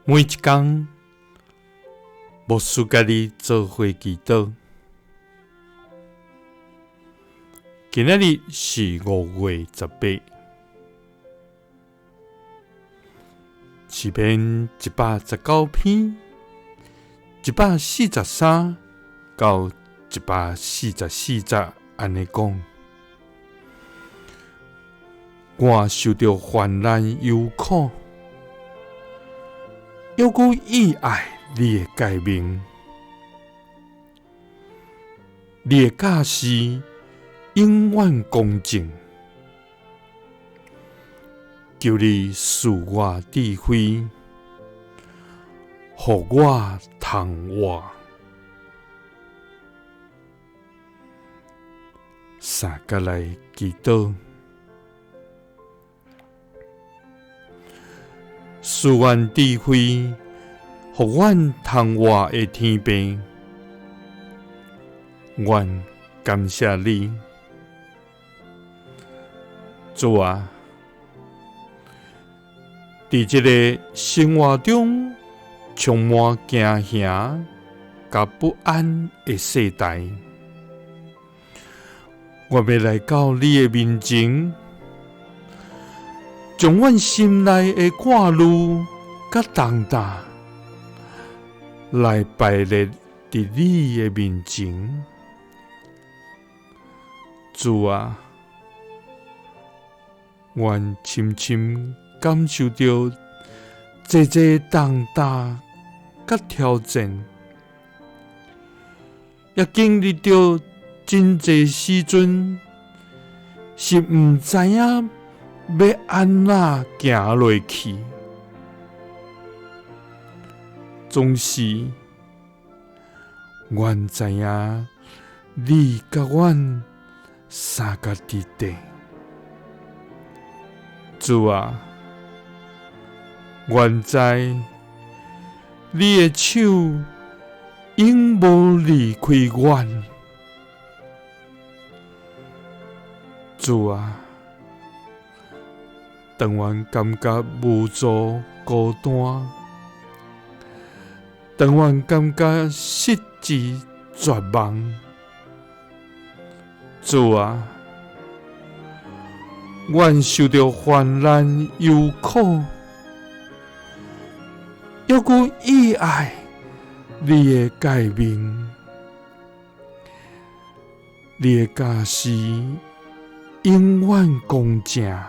每一天，牧师甲你做伙祈祷。今仔日是5月18，诗篇119篇143到144节安尼讲：我受到患难忧苦，犹我意爱你的诫命，你的教示永远公正，求你赐我智慧，予我通活。三甲来祈祷，赐阮智慧，予阮通活的天父，阮感谢你。主啊，伫这个生活中充满惊吓甲不安的世代，我要来到你的面前，将阮心内的挂虑甲重担来摆列伫你的面前。主啊，阮深深感受到这重担甲挑战，也经历到真侪时阵是毋知影要安怎行落去，总是阮知影你甲阮三个伫地。主啊，阮知你的手永无离开阮。主啊，当阮感觉无助孤单，当阮感觉失志绝望，主啊，阮受到患难忧苦，犹我意爱你的诫命，你的教示永远公正，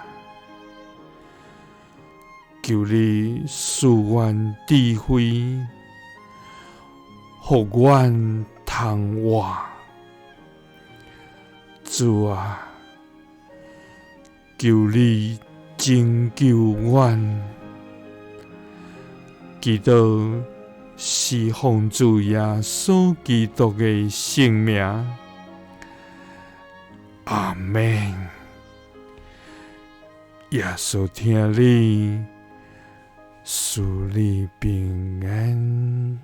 求你赐阮智慧，予阮通活。主啊，求你拯救阮，祈祷是奉主耶稣基督的圣名。阿们。耶稣听你，赐你平安。